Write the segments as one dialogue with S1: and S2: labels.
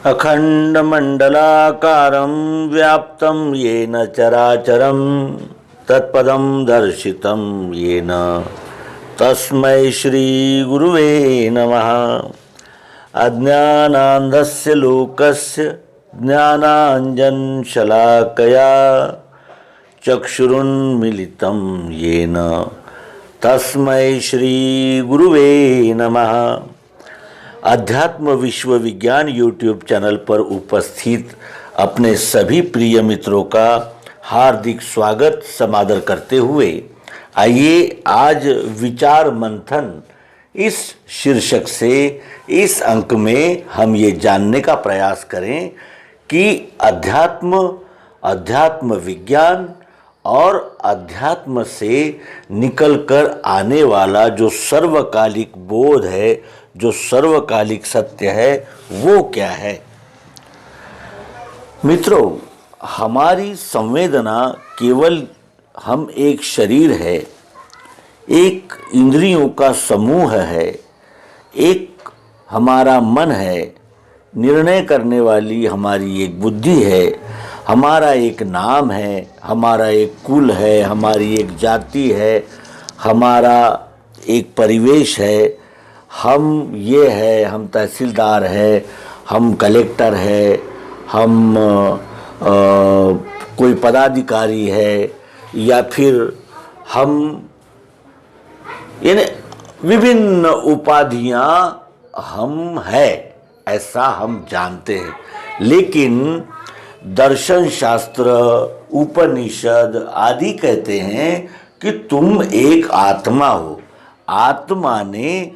S1: अखंडमंडलाकारं व्याप्तं येन चराचरं तत्पदं दर्शितं येन तस्मै श्री गुरुवे नमः। अज्ञानान्धस्य लोकस्य ज्ञानाञ्जनशलाकया चक्षुरुन्मीलितं येन तस्मै श्री गुरुवे नमः। अध्यात्म विश्व विज्ञान यूट्यूब चैनल पर उपस्थित अपने सभी प्रिय मित्रों का हार्दिक स्वागत समादर करते हुए आइए आज विचार मंथन इस शीर्षक से इस अंक में हम ये जानने का प्रयास करें कि अध्यात्म विज्ञान और अध्यात्म से निकलकर आने वाला जो सर्वकालिक बोध है, जो सर्वकालिक सत्य है, वो क्या है। मित्रों, हमारी संवेदना केवल हम एक शरीर है, एक इंद्रियों का समूह है, एक हमारा मन है, निर्णय करने वाली हमारी एक बुद्धि है, हमारा एक नाम है, हमारा एक कुल है, हमारी एक जाति है, हमारा एक परिवेश है, हम ये है, हम तहसीलदार है, हम कलेक्टर है, हम कोई पदाधिकारी है, या फिर हम यानी विभिन्न उपाधियां हम है, ऐसा हम जानते हैं। लेकिन दर्शन शास्त्र, उपनिषद आदि कहते हैं कि तुम एक आत्मा हो। आत्मा ने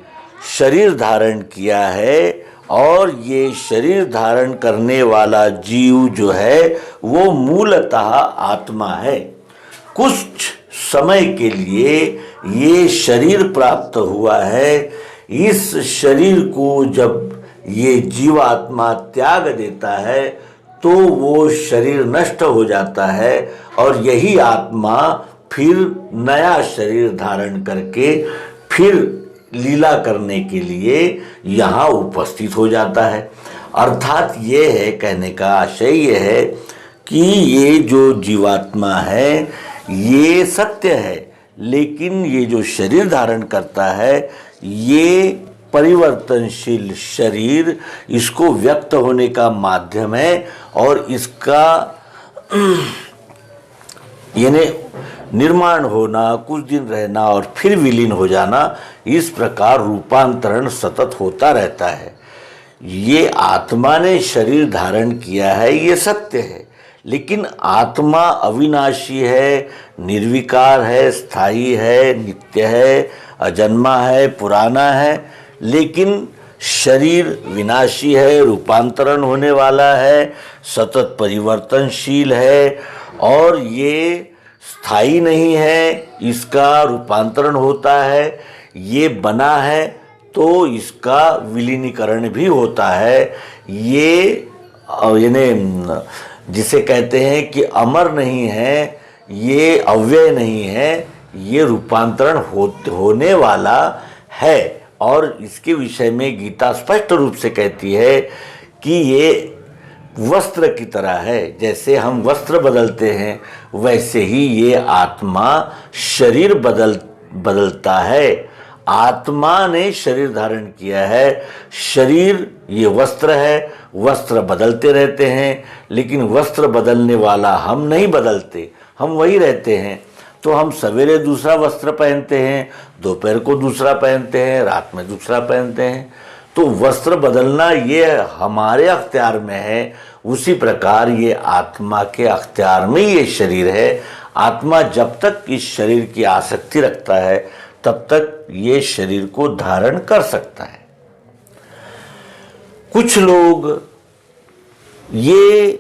S1: शरीर धारण किया है और ये शरीर धारण करने वाला जीव जो है वो मूलतः आत्मा है। कुछ समय के लिए ये शरीर प्राप्त हुआ है। इस शरीर को जब ये जीवात्मा त्याग देता है तो वो शरीर नष्ट हो जाता है और यही आत्मा फिर नया शरीर धारण करके फिर लीला करने के लिए यहाँ उपस्थित हो जाता है। अर्थात ये है, कहने का आशय ये है कि ये जो जीवात्मा है ये सत्य है, लेकिन ये जो शरीर धारण करता है ये परिवर्तनशील शरीर इसको व्यक्त होने का माध्यम है और इसका यानी निर्माण होना, कुछ दिन रहना और फिर विलीन हो जाना, इस प्रकार रूपांतरण सतत होता रहता है। ये आत्मा ने शरीर धारण किया है, ये सत्य है, लेकिन आत्मा अविनाशी है, निर्विकार है, स्थायी है, नित्य है, अजन्मा है, पुराना है। लेकिन शरीर विनाशी है, रूपांतरण होने वाला है, सतत परिवर्तनशील है और ये स्थायी नहीं है, इसका रूपांतरण होता है। ये बना है तो इसका विलीनीकरण भी होता है। ये यानी जिसे कहते हैं कि अमर नहीं है, ये अव्यय नहीं है, ये रूपांतरण होने वाला है। और इसके विषय में गीता स्पष्ट रूप से कहती है कि ये वस्त्र की तरह है। जैसे हम वस्त्र बदलते हैं वैसे ही ये आत्मा शरीर बदलता है। आत्मा ने शरीर धारण किया है, शरीर ये वस्त्र है, वस्त्र बदलते रहते हैं, लेकिन वस्त्र बदलने वाला हम नहीं बदलते, हम वही रहते हैं। तो हम सवेरे दूसरा वस्त्र पहनते हैं, दोपहर को दूसरा पहनते हैं, रात में दूसरा पहनते हैं। तो वस्त्र बदलना ये हमारे अख्तियार में है, उसी प्रकार ये आत्मा के अख्तियार में ये शरीर है। आत्मा जब तक इस शरीर की आसक्ति रखता है तब तक ये शरीर को धारण कर सकता है। कुछ लोग ये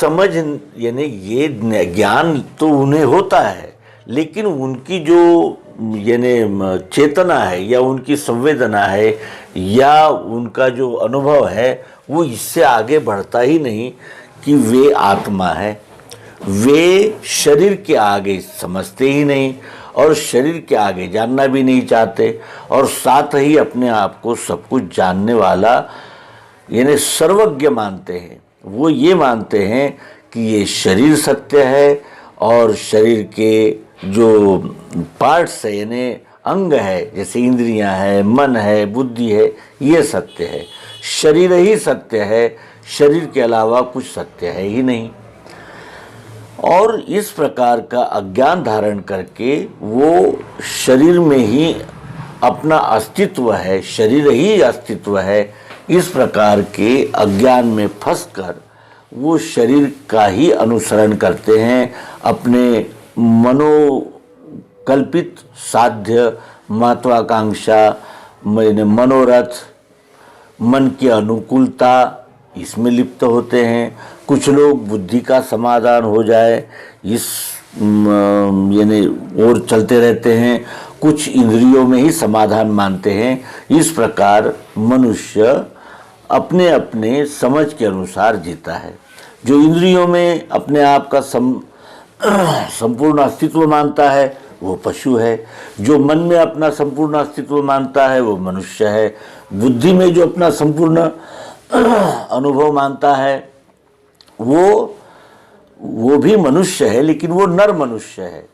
S1: समझ यानी ये ज्ञान तो उन्हें होता है, लेकिन उनकी जो यानी चेतना है या उनकी संवेदना है या उनका जो अनुभव है वो इससे आगे बढ़ता ही नहीं कि वे आत्मा है। वे शरीर के आगे समझते ही नहीं और शरीर के आगे जानना भी नहीं चाहते और साथ ही अपने आप को सब कुछ जानने वाला यानी सर्वज्ञ मानते हैं। वो ये मानते हैं कि ये शरीर सत्य है और शरीर के जो पार्ट्स है यानी अंग है, जैसे इंद्रियां है, मन है, बुद्धि है, ये सत्य है। शरीर ही सत्य है, शरीर के अलावा कुछ सत्य है ही नहीं। और इस प्रकार का अज्ञान धारण करके वो शरीर में ही अपना अस्तित्व है, शरीर ही अस्तित्व है, इस प्रकार के अज्ञान में फंसकर वो शरीर का ही अनुसरण करते हैं, अपने मनोकल्पित साध्य, महत्वाकांक्षा, मनोरथ, मन की अनुकूलता, इसमें लिप्त होते हैं। कुछ लोग बुद्धि का समाधान हो जाए इस यानी और चलते रहते हैं, कुछ इंद्रियों में ही समाधान मानते हैं। इस प्रकार मनुष्य अपने अपने समझ के अनुसार जीता है। जो इंद्रियों में अपने आप का संपूर्ण अस्तित्व मानता है वो पशु है, जो मन में अपना संपूर्ण अस्तित्व मानता है वो मनुष्य है, बुद्धि में जो अपना संपूर्ण अनुभव मानता है वो भी मनुष्य है, लेकिन वो नर मनुष्य है।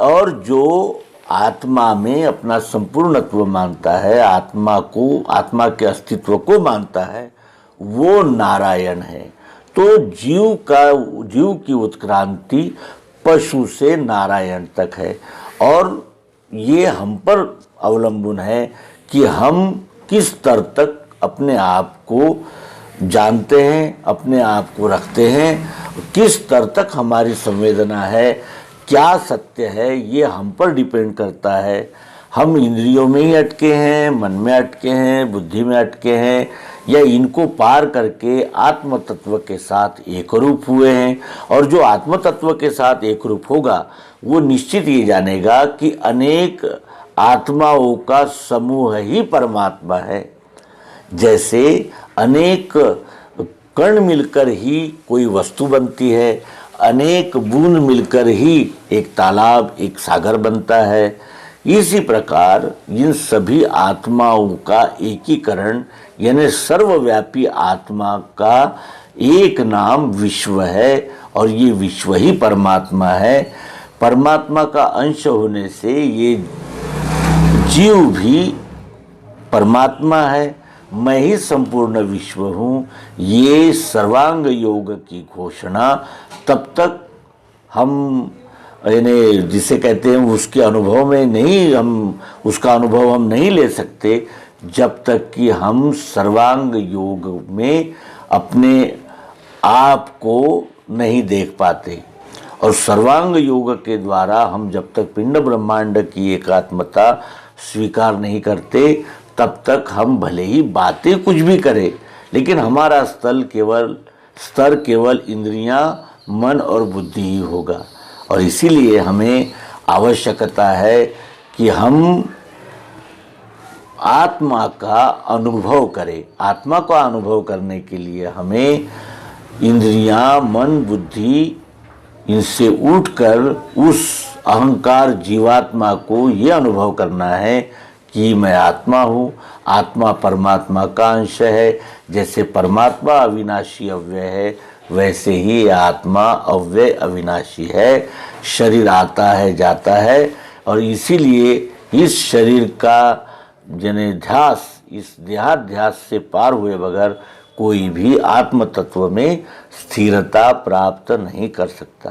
S1: और जो आत्मा में अपना संपूर्णत्व मानता है, आत्मा के अस्तित्व को मानता है, वो नारायण है। तो जीव की उत्क्रांति पशु से नारायण तक है। और ये हम पर अवलंबन है कि हम किस स्तर तक अपने आप को जानते हैं, अपने आप को रखते हैं, किस स्तर तक हमारी संवेदना है, क्या सत्य है, ये हम पर डिपेंड करता है। हम इंद्रियों में ही अटके हैं, मन में अटके हैं, बुद्धि में अटके हैं, या इनको पार करके आत्म तत्व के साथ एक रूप हुए हैं। और जो आत्म तत्व के साथ एक रूप होगा वो निश्चित ये जानेगा कि अनेक आत्माओं का समूह ही परमात्मा है। जैसे अनेक कण मिलकर ही कोई वस्तु बनती है, अनेक बूंद मिलकर ही एक तालाब, एक सागर बनता है। इसी प्रकार इन सभी आत्माओं का एकीकरण यानी सर्वव्यापी आत्मा का एक नाम विश्व है, और ये विश्व ही परमात्मा है। परमात्मा का अंश होने से ये जीव भी परमात्मा है। मैं ही संपूर्ण विश्व हूँ, ये सर्वांग योग की घोषणा तब तक हम यानी जिसे कहते हैं उसके अनुभव में नहीं, हम उसका अनुभव हम नहीं ले सकते जब तक कि हम सर्वांग योग में अपने आप को नहीं देख पाते। और सर्वांग योग के द्वारा हम जब तक पिंड ब्रह्मांड की एकात्मता स्वीकार नहीं करते तब तक हम भले ही बातें कुछ भी करें, लेकिन हमारा स्तर केवल इंद्रियां, मन और बुद्धि ही होगा। और इसीलिए हमें आवश्यकता है कि हम आत्मा का अनुभव करें। आत्मा का अनुभव करने के लिए हमें इंद्रियां, मन, बुद्धि इनसे उठकर उस अहंकार जीवात्मा को ये अनुभव करना है कि मैं आत्मा हूँ। आत्मा परमात्मा का अंश है। जैसे परमात्मा अविनाशी अव्यय है, वैसे ही आत्मा अव्यय अविनाशी है। शरीर आता है, जाता है, और इसीलिए इस शरीर का जनेध्यास, इस देहाध्यास से पार हुए बगैर कोई भी आत्म तत्व में स्थिरता प्राप्त नहीं कर सकता।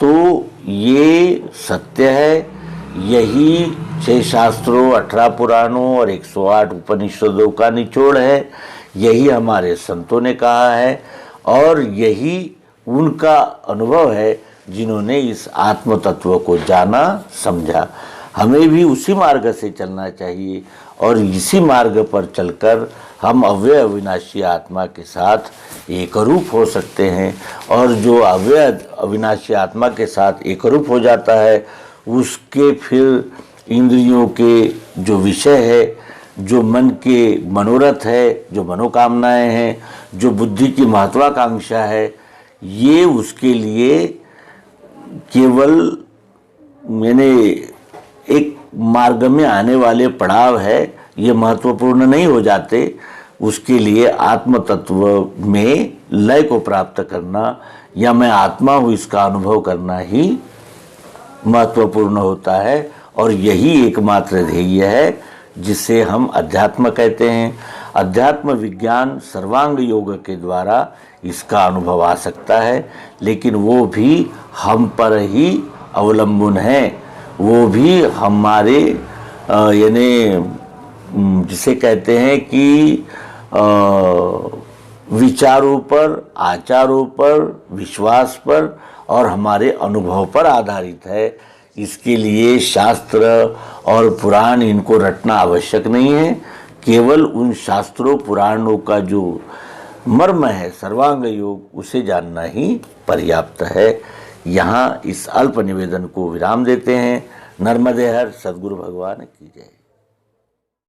S1: तो ये सत्य है। यही 6 शास्त्रों, 18 पुराणों और 108 उपनिषदों का निचोड़ है। यही हमारे संतों ने कहा है, और यही उनका अनुभव है जिन्होंने इस आत्म तत्व को जाना, समझा। हमें भी उसी मार्ग से चलना चाहिए, और इसी मार्ग पर चलकर हम अव्यय अविनाशी आत्मा के साथ एकरूप हो सकते हैं। और जो अव्यय अविनाशी आत्मा के साथ एकरूप हो जाता है उसके फिर इंद्रियों के जो विषय है, जो मन के मनोरथ है, जो मनोकामनाएं हैं, जो बुद्धि की महत्वाकांक्षा है, ये उसके लिए केवल मैंने एक मार्ग में आने वाले पड़ाव है, ये महत्वपूर्ण नहीं हो जाते। उसके लिए आत्म तत्व में लय को प्राप्त करना या मैं आत्मा हूँ इसका अनुभव करना ही महत्वपूर्ण होता है। और यही एकमात्र ध्येय है जिसे हम अध्यात्म कहते हैं। अध्यात्म विज्ञान सर्वांग योग के द्वारा इसका अनुभव आ सकता है, लेकिन वो भी हम पर ही अवलंबन है। वो भी हमारे यानी जिसे कहते हैं कि विचारों पर, आचारों पर, विश्वास पर और हमारे अनुभव पर आधारित है। इसके लिए शास्त्र और पुराण इनको रटना आवश्यक नहीं है। केवल उन शास्त्रों पुराणों का जो मर्म है सर्वांग योग, उसे जानना ही पर्याप्त है। यहाँ इस अल्प निवेदन को विराम देते हैं। नर्मदे हर सद्गुरु भगवान की जय।